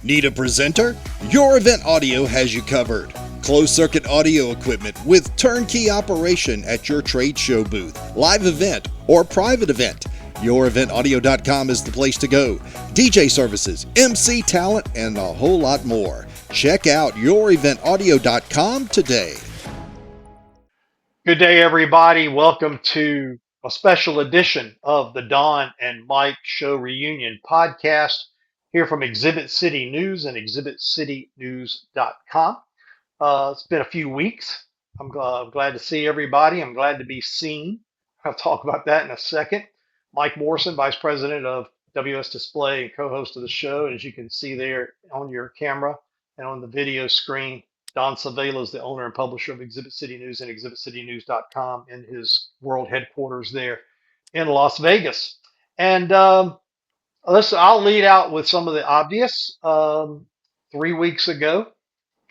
Need a presenter? Your Event Audio has you covered. Closed circuit audio equipment with turnkey operation at your trade show booth, live event, or private event. YourEventAudio.com is the place to go. DJ services, MC talent, and a whole lot more. Check out YourEventAudio.com today. Good day, everybody. Welcome to a special edition of the Don and Mike Show Reunion podcast here from Exhibit City News and ExhibitCityNews.com. It's been a few weeks. I'm glad to see everybody. I'm glad to be seen. I'll talk about that in a second. Mike Morrison, Vice President of WS Display and co-host of the show. As you can see there on your camera and on the video screen, Don Savela is the owner and publisher of Exhibit City News and ExhibitCityNews.com in his world headquarters there in Las Vegas. And I'll lead out with some of the obvious. 3 weeks ago,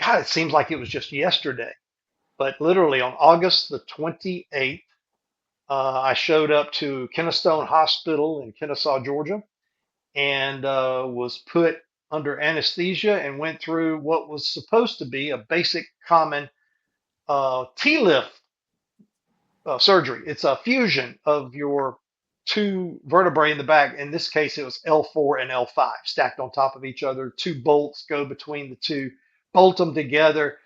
God, it seems like it was just yesterday, but literally on August the 28th, I showed up to Kennestone Hospital in Kennesaw, Georgia, and was put under anesthesia and went through what was supposed to be a basic common T-lift surgery. It's a fusion of your two vertebrae in the back. In this case, it was L4 and L5 stacked on top of each other. Two bolts go between the two, bolt them together,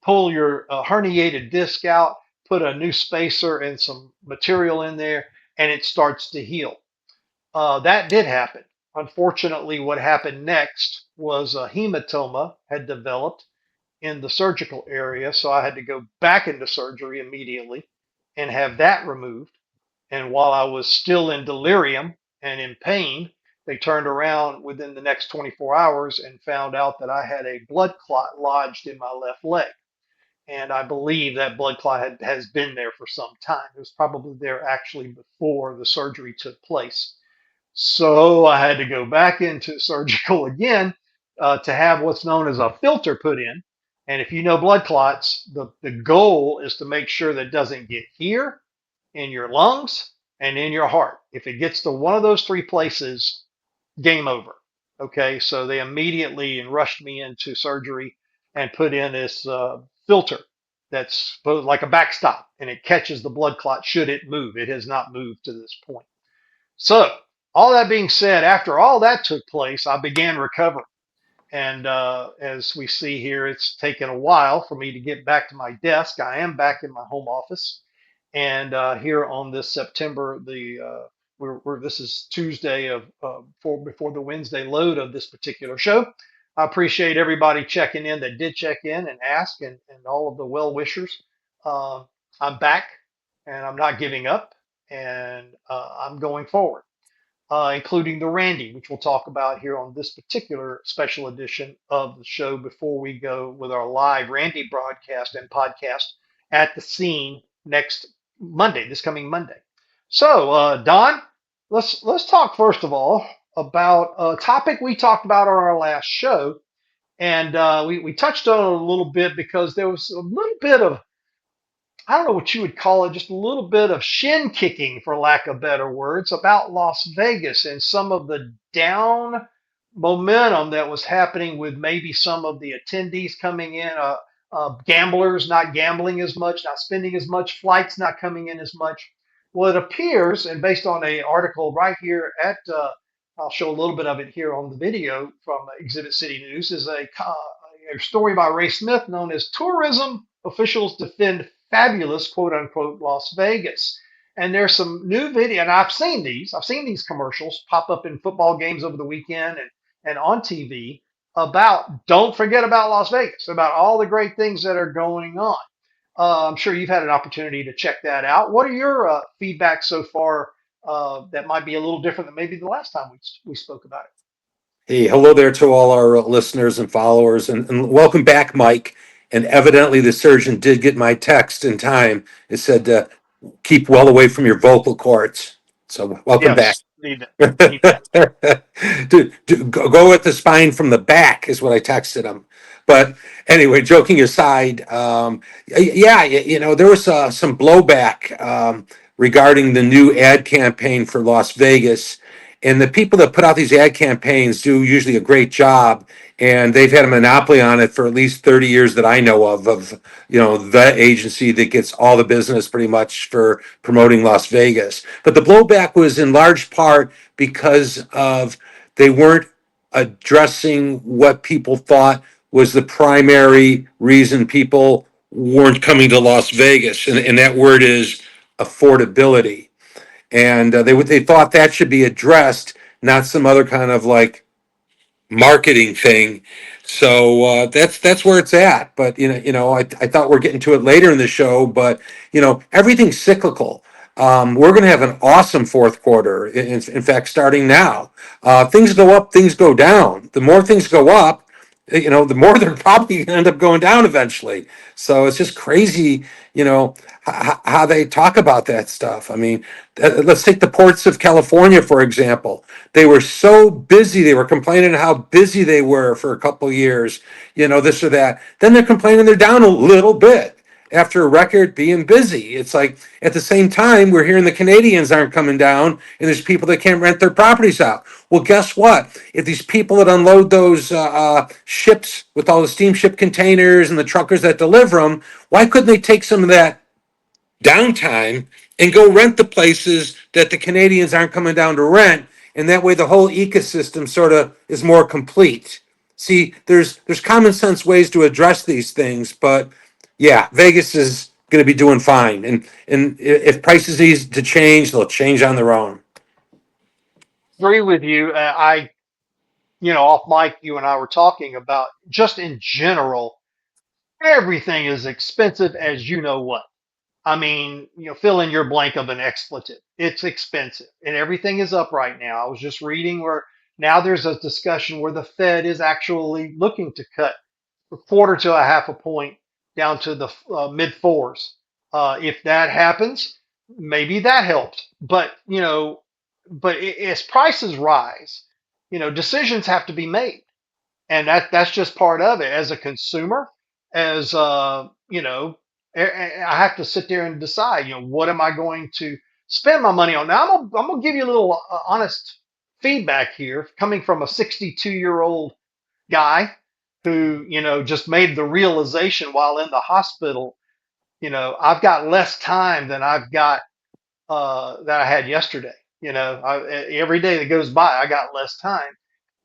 pull your herniated disc out, put a new spacer and some material in there, and it starts to heal. That did happen. Unfortunately, what happened next was a hematoma had developed in the surgical area, so I had to go back into surgery immediately and have that removed. And while I was still in delirium and in pain, they turned around within the next 24 hours and found out that I had a blood clot lodged in my left leg. And I believe that blood clot has been there for some time. It was probably there actually before the surgery took place. So I had to go back into surgical again to have what's known as a filter put in. And if you know blood clots, the goal is to make sure that it doesn't get here, in your lungs, and in your heart. If it gets to one of those three places, game over. Okay, so they immediately rushed me into surgery and put in this filter that's like a backstop, and it catches the blood clot should it move. It has not moved to this point. So, all that being said, after all that took place, I began recovering. And as we see here, it's taken a while for me to get back to my desk. I am back in my home office. And here on this September, this is Tuesday before the Wednesday load of this particular show. I appreciate everybody checking in that did check in and ask, and all of the well wishers. I'm back, and I'm not giving up, and I'm going forward, including the Randy, which we'll talk about here on this particular special edition of the show before we go with our live Randy broadcast and podcast at the scene next Monday, this coming Monday. So, Don, let's talk first of all about a topic we talked about on our last show, and we touched on it a little bit because there was a little bit of, I don't know what you would call it, just a little bit of shin kicking, for lack of better words, about Las Vegas and some of the down momentum that was happening with maybe some of the attendees coming in, gamblers not gambling as much, not spending as much, flights not coming in as much. Well, it appears, and based on an article right here I'll show a little bit of it here on the video from Exhibit City News, is a story by Ray Smith known as Tourism Officials Defend Fabulous, quote unquote, Las Vegas. And there's some new video, and I've seen these commercials pop up in football games over the weekend and on TV about, don't forget about Las Vegas, about all the great things that are going on. I'm sure you've had an opportunity to check that out. What are your feedback so far that might be a little different than maybe the last time we spoke about it? Hey, hello there to all our listeners and followers, and welcome back, Mike. And evidently, the surgeon did get my text in time. It said, keep well away from your vocal cords. So, welcome back. Yes, need that. Go with the spine from the back is what I texted him. But anyway, joking aside, there was some blowback regarding the new ad campaign for Las Vegas. And the people that put out these ad campaigns do usually a great job, and they've had a monopoly on it for at least 30 years that I know of, the agency that gets all the business pretty much for promoting Las Vegas. But the blowback was in large part because of they weren't addressing what people thought was the primary reason people weren't coming to Las Vegas, and that word is affordability. And they thought that should be addressed, not some other kind of like marketing thing. So that's where it's at. But I thought we're getting to it later in the show, but everything's cyclical. We're going to have an awesome fourth quarter. In fact, starting now, things go up, things go down. The more things go up, the more they're probably going to end up going down eventually. So it's just crazy, how they talk about that stuff. I mean, let's take the ports of California, for example. They were so busy. They were complaining how busy they were for a couple of years, this or that. Then they're complaining they're down a little bit after a record being busy. It's like at the same time, we're hearing the Canadians aren't coming down and there's people that can't rent their properties out. Well, guess what? If these people that unload those ships with all the steamship containers and the truckers that deliver them, why couldn't they take some of that downtime and go rent the places that the Canadians aren't coming down to rent? And that way the whole ecosystem sort of is more complete. See, there's common sense ways to address these things, but yeah, Vegas is going to be doing fine. And if prices need to change, they'll change on their own. Agree with you. Off mic, you and I were talking about just in general, everything is expensive as you know what. I mean, fill in your blank of an expletive. It's expensive and everything is up right now. I was just reading where now there's a discussion where the Fed is actually looking to cut a quarter to a half a point down to the mid fours. If that happens, maybe that helps. But as prices rise, decisions have to be made, and that's just part of it. As a consumer, as I have to sit there and decide, what am I going to spend my money on? Now I'm gonna give you a little honest feedback here, coming from a 62-year-old guy who just made the realization while in the hospital. I've got less time than I've got that I had yesterday. Every day that goes by, I got less time.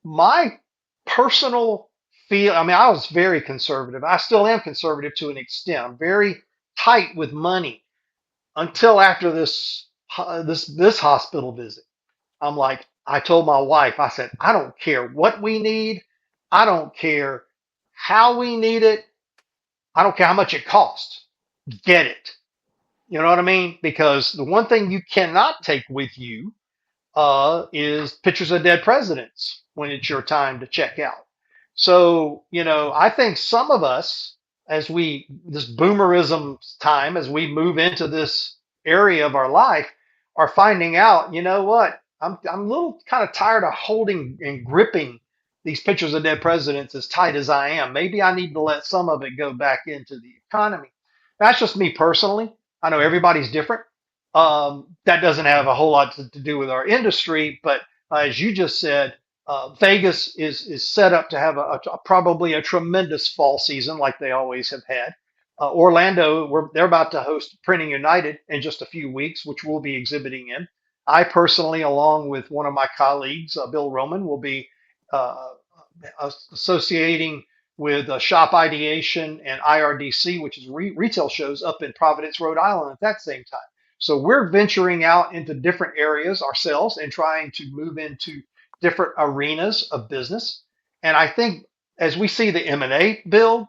My personal feel, I mean, I was very conservative. I still am conservative to an extent. I'm very tight with money until after this hospital visit. I'm like, I told my wife, I said, I don't care what we need. I don't care how we need it. I don't care how much it costs. Get it. You know what I mean? Because the one thing you cannot take with you is pictures of dead presidents when it's your time to check out. So, I think some of us, this boomerism time, as we move into this area of our life, are finding out, you know what? I'm a little kind of tired of holding and gripping these pictures of dead presidents as tight as I am. Maybe I need to let some of it go back into the economy. That's just me personally. I know everybody's different. That doesn't have a whole lot to do with our industry, but as you just said, Vegas is set up to have probably a tremendous fall season like they always have had. Orlando, they're about to host Printing United in just a few weeks, which we'll be exhibiting in. I personally, along with one of my colleagues, Bill Roman, will be uh, associating with Shop Ideation and IRDC, which is retail shows up in Providence, Rhode Island at that same time. So we're venturing out into different areas ourselves and trying to move into different arenas of business. And I think as we see the M&A build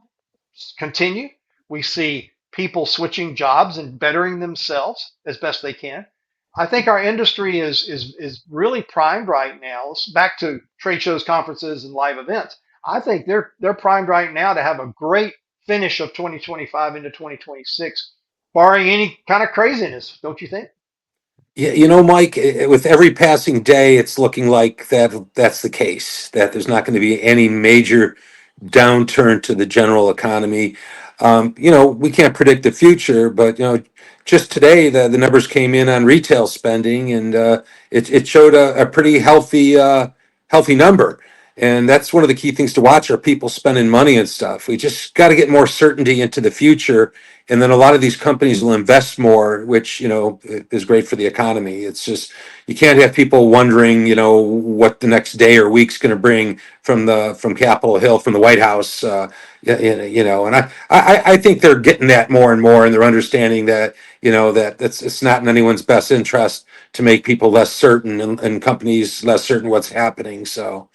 continue, we see people switching jobs and bettering themselves as best they can. I think our industry is really primed right now. Back to trade shows, conferences, and live events. I think they're primed right now to have a great finish of 2025 into 2026, barring any kind of craziness. Don't you think? Yeah, Mike, with every passing day, it's looking like that's the case, that there's not going to be any major downturn to the general economy. We can't predict the future, but just today the numbers came in on retail spending, and it showed a pretty healthy number. And that's one of the key things to watch, are people spending money and stuff. We just got to get more certainty into the future, and then a lot of these companies will invest more, which is great for the economy. It's just, you can't have people wondering what the next day or week's going to bring from Capitol Hill, from the White House. And I think they're getting that more and more, and they're understanding that that it's not in anyone's best interest to make people less certain, and companies less certain what's happening. So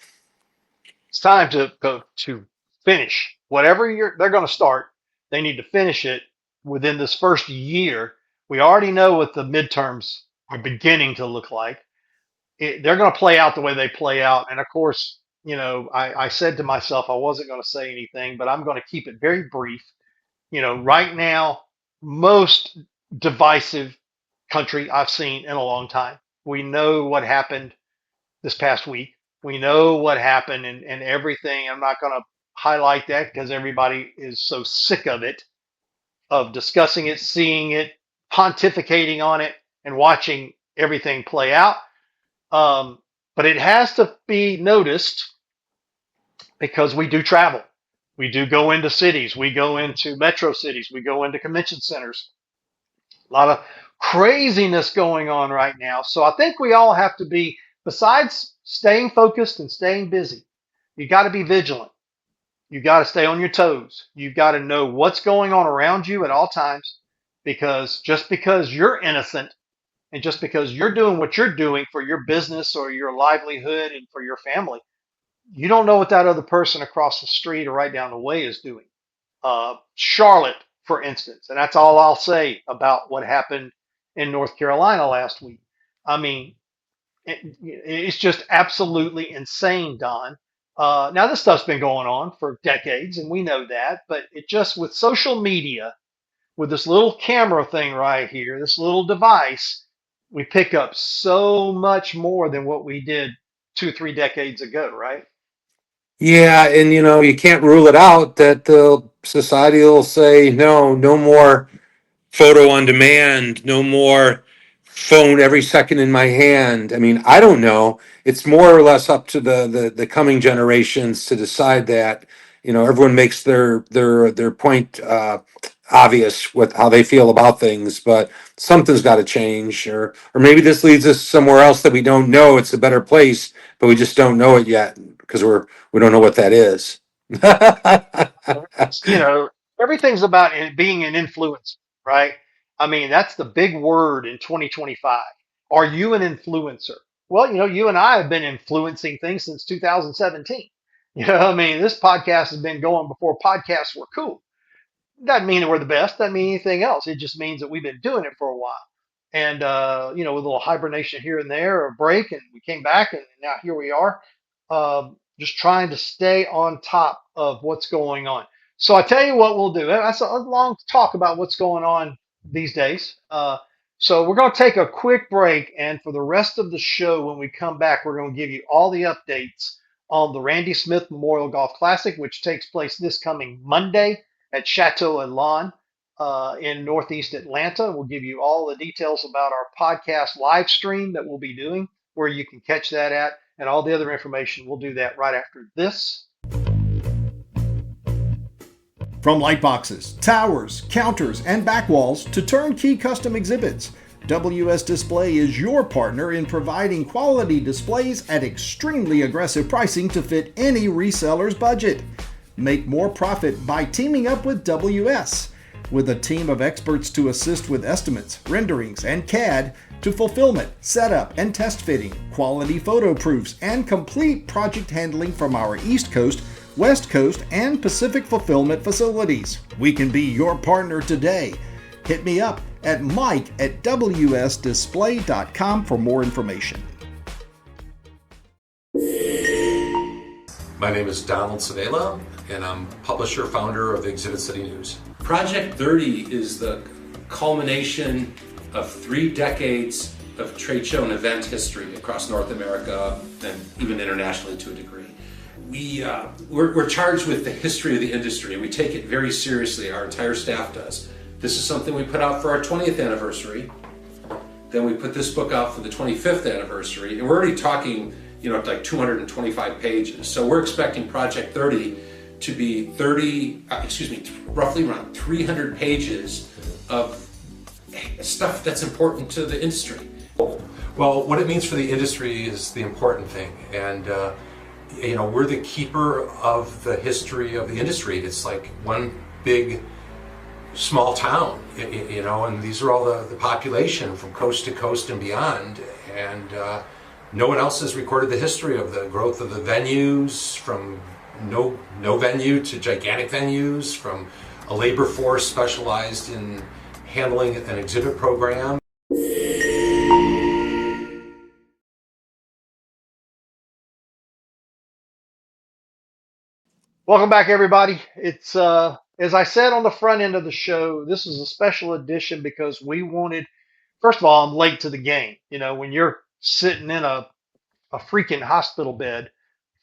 It's time to go to finish whatever they're going to start. They need to finish it within this first year. We already know what the midterms are beginning to look like. They're going to play out the way they play out. And of course, I said to myself I wasn't going to say anything, but I'm going to keep it very brief. Right now, most divisive country I've seen in a long time. We know what happened this past week. We know what happened and everything. I'm not going to highlight that because everybody is so sick of it, of discussing it, seeing it, pontificating on it, and watching everything play out. But it has to be noticed because we do travel. We do go into cities. We go into metro cities. We go into convention centers. A lot of craziness going on right now. So I think we all have to be, besides staying focused and staying busy, you got to be vigilant. You got to stay on your toes. You got to know what's going on around you at all times, because just because you're innocent and just because you're doing what you're doing for your business or your livelihood and for your family, you don't know what that other person across the street or right down the way is doing. Charlotte, for instance, and that's all I'll say about what happened in North Carolina last week. I mean, it's just absolutely insane, Don. Now, this stuff's been going on for decades, and we know that, but it just, with social media, with this little camera thing right here, this little device, we pick up so much more than what we did 2, 3 decades ago, right? yeah, and you can't rule it out that the society will say no more photo on demand, no more phone every second in my hand. I mean, I don't know. It's more or less up to the coming generations to decide that. Everyone makes their point obvious with how they feel about things, but something's got to change, or maybe this leads us somewhere else that we don't know. It's a better place, but we just don't know it yet because we don't know what that is. you know, Everything's about being an influencer, right? I mean, that's the big word in 2025. Are you an influencer? Well, you and I have been influencing things since 2017. This podcast has been going before podcasts were cool. Doesn't mean that we're the best. Doesn't mean anything else. It just means that we've been doing it for a while. And with a little hibernation here and there, or a break, and we came back, and now here we are, just trying to stay on top of what's going on. So I tell you what we'll do. That's a long talk about what's going on these days. So we're going to take a quick break, and for the rest of the show, when we come back, we're going to give you all the updates on the Randy Smith Memorial Golf Classic, which takes place this coming Monday at Chateau Elan in Northeast Atlanta. We'll give you all the details about our podcast live stream that we'll be doing, where you can catch that at, and all the other information. We'll do that right after this. From light boxes, towers, counters, and back walls to turnkey custom exhibits, WS Display is your partner in providing quality displays at extremely aggressive pricing to fit any reseller's budget. Make more profit by teaming up with WS. With a team of experts to assist with estimates, renderings, and CAD, to fulfillment, setup, and test fitting, quality photo proofs, and complete project handling from our East Coast, West Coast, and Pacific fulfillment facilities. We can be your partner today. Hit me up at mike@wsdisplay.com for more information. My name is Donald Sadela, and I'm publisher, founder of the Exhibit City News. Project 30 is the culmination of 3 decades of trade show and event history across North America and even internationally to a degree. we're charged with the history of the industry. We take it very seriously. Our entire staff does. This is something we put out for our 20th anniversary. Then we put this book out for the 25th anniversary, and we're already talking, like 225 pages. So we're expecting Project 30 to be roughly around 300 pages of stuff that's important to the industry. Well, what it means for the industry is the important thing, and we're the keeper of the history of the industry. It's like one big small town, and these are all the population from coast to coast and beyond, and no one else has recorded the history of the growth of the venues, from no venue to gigantic venues, from a labor force specialized in handling an exhibit program. Welcome back, everybody. It's as I said on the front end of the show, this is a special edition because we wanted. First of all, I'm late to the game. When you're sitting in a freaking hospital bed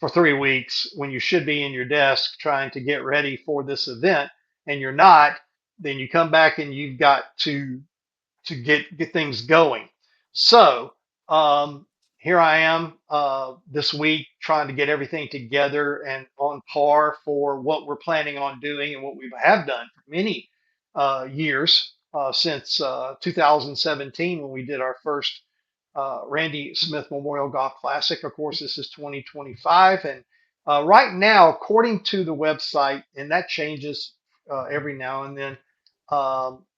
for 3 weeks when you should be in your desk trying to get ready for this event, and you're not, then you come back and you've got to get things going. So here I am this week trying to get everything together and on par for what we're planning on doing and what we have done for many years since 2017 when we did our first Randy Smith Memorial Golf Classic. Of course, this is 2025, and right now, according to the website, and that changes every now and then.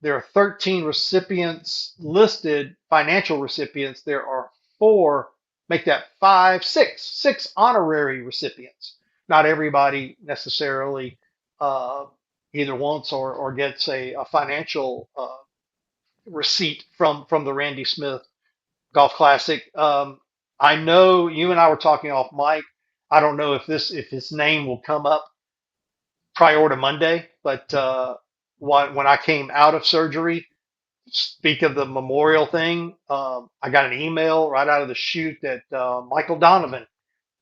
There are 13 recipients listed, financial recipients. There are four, make that five, six honorary recipients. Not everybody necessarily uh, either wants or gets a financial receipt from the Randy Smith Golf Classic. I know you and I were talking off mic. I don't know if his name will come up prior to Monday, but when I came out of surgery, speak of the memorial thing, I got an email right out of the chute that Michael Donovan,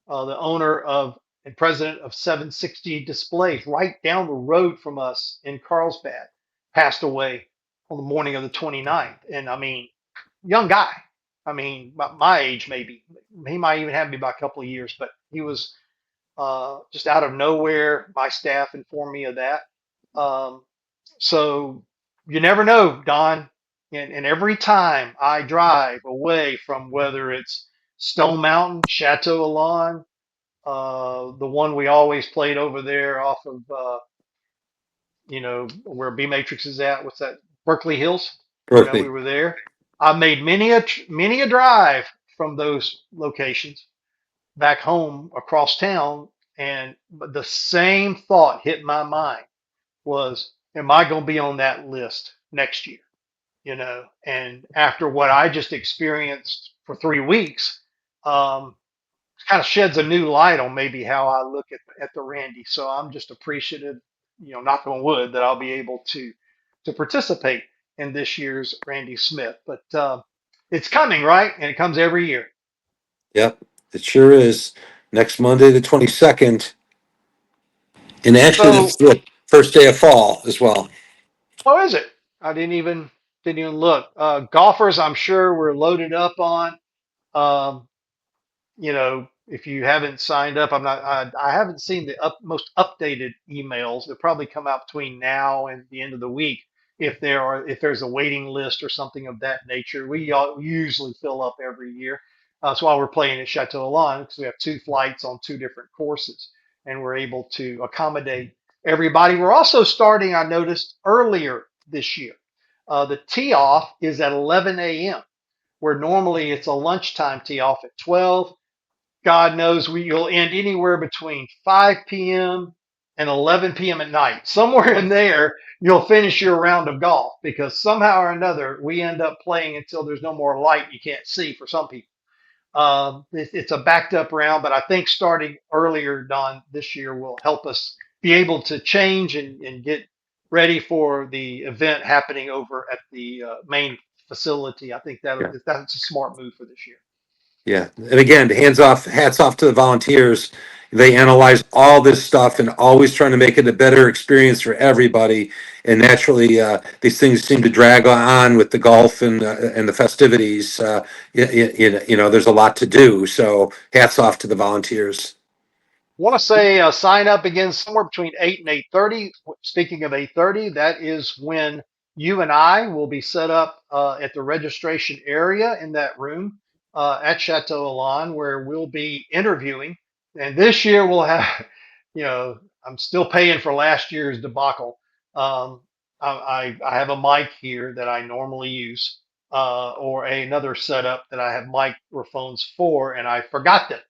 the owner of and president of 760 Displays, right down the road from us in Carlsbad, passed away on the morning of the 29th. And I mean, young guy. I mean, my age maybe. He might even have me by a couple of years, but he was just out of nowhere. My staff informed me of that. Um, so you never know, Don. And every time I drive away from whether it's Stone Mountain, Chateau Elan, the one we always played over there off of, where B Matrix is at. What's that? Berkeley Hills. We Berkeley. were there. I made many a drive from those locations back home across town, and the same thought hit my mind was, am I going to be on that list next year? And after what I just experienced for 3 weeks, um, kind of sheds a new light on maybe how I look at the Randy. So I'm just appreciative, knock on wood, that I'll be able to participate in this year's Randy Smith. But it's coming, right? And it comes every year. Yep, it sure is. Next Monday, the 22nd. And actually, So, that's the first day of fall as well. what is it? I didn't even look. Golfers, I'm sure we're loaded up on. Um, if you haven't signed up, I haven't seen the most updated emails. They'll probably come out between now and the end of the week if there's a waiting list or something of that nature. We usually fill up every year. That's why we're playing at Chateau Elan, because we have two flights on two different courses, and we're able to accommodate everybody. We're also starting, I noticed, earlier this year. The tee off is at 11 a.m., where normally it's a lunchtime tee off at 12. God knows you'll end anywhere between 5 p.m. and 11 p.m. at night. Somewhere in there, you'll finish your round of golf, because somehow or another, we end up playing until there's no more light you can't see for some people. It's a backed up round, but I think starting earlier, Don, this year will help us be able to change and get ready for the event happening over at the main facility. I think Yeah. that's a smart move for this year. Yeah. And again, hats off to the volunteers. They analyze all this stuff and always trying to make it a better experience for everybody. And naturally, these things seem to drag on with the golf and the festivities. There's a lot to do. So hats off to the volunteers. Want to say sign up again somewhere between 8 and 8:30. Speaking of 8:30, that is when you and I will be set up at the registration area in that room at Chateau Elan, where we'll be interviewing. And this year we'll have, I'm still paying for last year's debacle. Um, I have a mic here that I normally use, or another setup that I have microphones for, and I forgot them.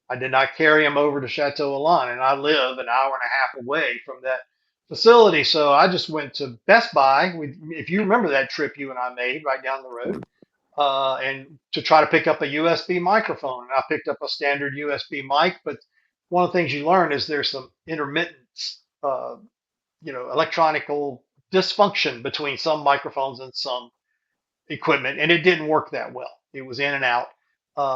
I did not carry them over to Chateau Elan, and I live an hour and a half away from that facility. So I just went to Best Buy. If you remember that trip you and I made right down the road, and to try to pick up a USB microphone. And I picked up a standard USB mic, but one of the things you learn is there's some intermittent, uh, electronical dysfunction between some microphones and some equipment, and it didn't work that well. It was in and out.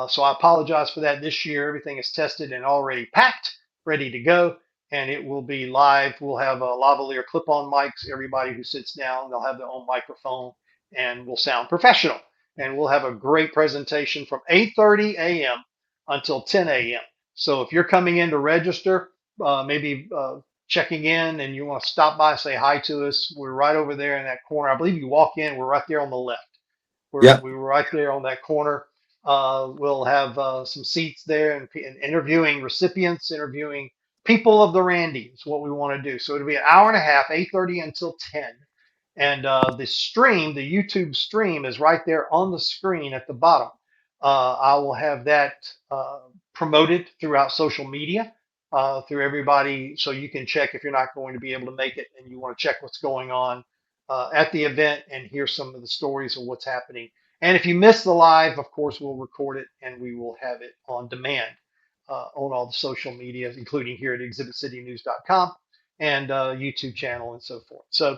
So I apologize for that. This year, everything is tested and already packed, ready to go, and it will be live. We'll have lavalier clip-on mics. Everybody who sits down, they'll have their own microphone, and we'll sound professional. And we'll have a great presentation from 8:30 a.m. until 10 a.m. So if you're coming in to register, maybe checking in, and you want to stop by, say hi to us, we're right over there in that corner. I believe you walk in, we're right there on the left. Yeah. We were right there on that corner. We'll have some seats there and interviewing recipients, interviewing people of the Randy is what we want to do. So it'll be an hour and a half, 8:30 until 10. And the stream, the YouTube stream, is right there on the screen at the bottom. I will have that promoted throughout social media, through everybody, so you can check if you're not going to be able to make it and you want to check what's going on at the event and hear some of the stories of what's happening. And if you miss the live, of course, we'll record it and we will have it on demand on all the social media, including here at exhibitcitynews.com and YouTube channel and so forth. So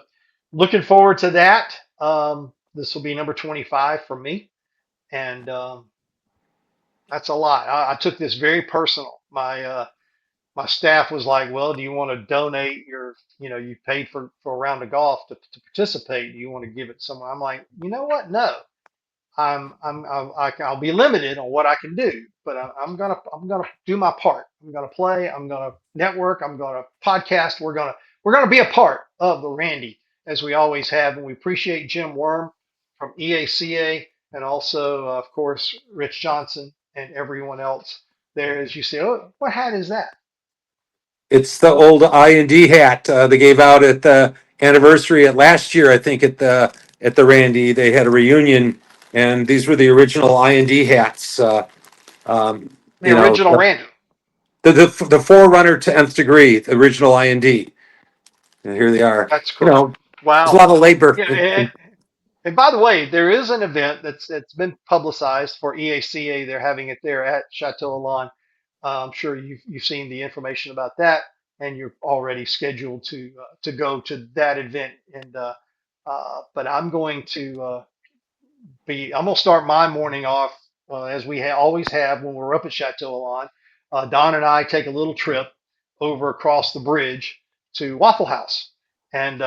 looking forward to that. This will be number 25 for me. And that's a lot. I took this very personal. My staff was like, "Well, do you want to donate you paid for a round of golf to participate? Do you want to give it somewhere?" I'm like, you know what? No, I'll be limited on what I can do, but I'm gonna do my part. I'm gonna play. I'm gonna network. I'm gonna podcast. We're gonna be a part of the Randy as we always have, and we appreciate Jim Worm from EACA and also, of course, Rich Johnson and everyone else there. As you say, oh, what hat is that? It's the old I&D hat they gave out at the anniversary at last year. I think at the Randy they had a reunion, and these were the original I&D hats. The original Randy. The forerunner to nth degree, the original I&D, and here they are. That's correct. There's a Wow. lot of labor. Yeah, and by the way, there is an event that's been publicized for EACA. They're having it there at Chateau Elan. I'm sure you've seen the information about that, and you're already scheduled to go to that event. And but I'm going to start my morning off as we always have when we're up at Chateau Elan. Don and I take a little trip over across the bridge to Waffle House, and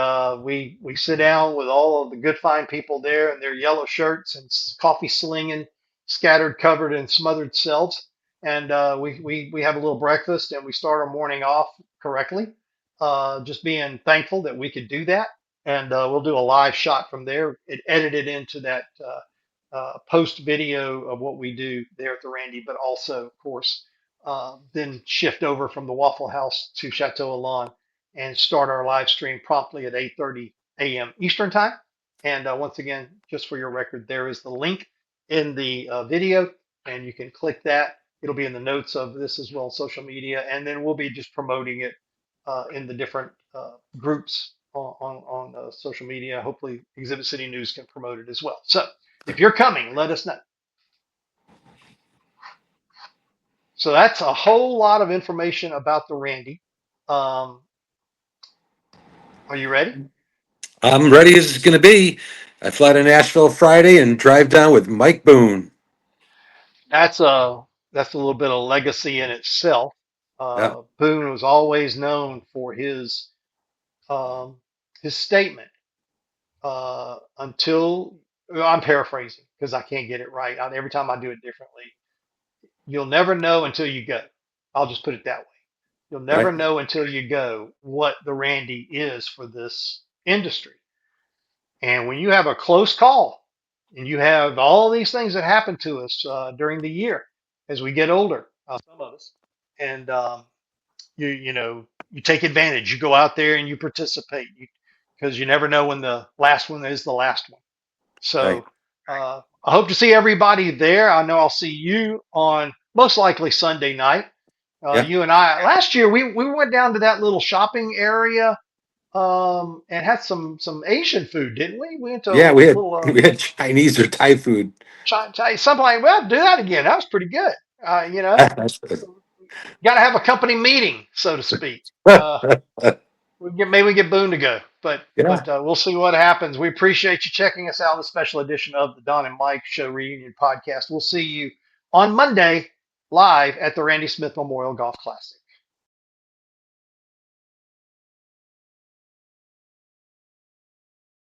we sit down with all of the good fine people there in their yellow shirts and coffee slinging, scattered, covered, and smothered selves, and we have a little breakfast and we start our morning off correctly. Just being thankful that we could do that, and we'll do a live shot from there. It edited into that post video of what we do there at the Randy, but also, of course, then shift over from the Waffle House to Chateau Elan and start our live stream promptly at 8:30 a.m. Eastern Time. And once again, just for your record, there is the link in the video, and you can click that. It'll be in the notes of this as well, social media, and then we'll be just promoting it in the different groups on social media. Hopefully, Exhibit City News can promote it as well. So if you're coming, let us know. So that's a whole lot of information about the Randy. Are you ready? I'm ready as it's going to be. I fly to Nashville Friday and drive down with Mike Boone. That's a little bit of legacy in itself. Yeah. Boone was always known for um, his statement until well, I'm paraphrasing because I can't get it right. Every time I do it differently. You'll never know until you go. I'll just put it that way. You'll never Right. know until you go what the Randy is for this industry. And when you have a close call and you have all these things that happen to us during the year as we get older, some of us, and you take advantage. You go out there and you participate because you never know when the last one is the last one. Right. So I hope to see everybody there. I know I'll see you on most likely Sunday night. Yeah. You and I last year we went down to that little shopping area and had some Asian food, didn't we? We went to Yeah. a We had little we had Chinese or Thai food. something like well do that again. That was pretty good. You know, That's good. got to have a company meeting, so to speak. Maybe we get Boone to go, but Yeah. we'll see what happens. We appreciate you checking us out on the special edition of the Don and Mike Show Reunion Podcast. We'll see you on Monday live at the Randy Smith Memorial Golf Classic.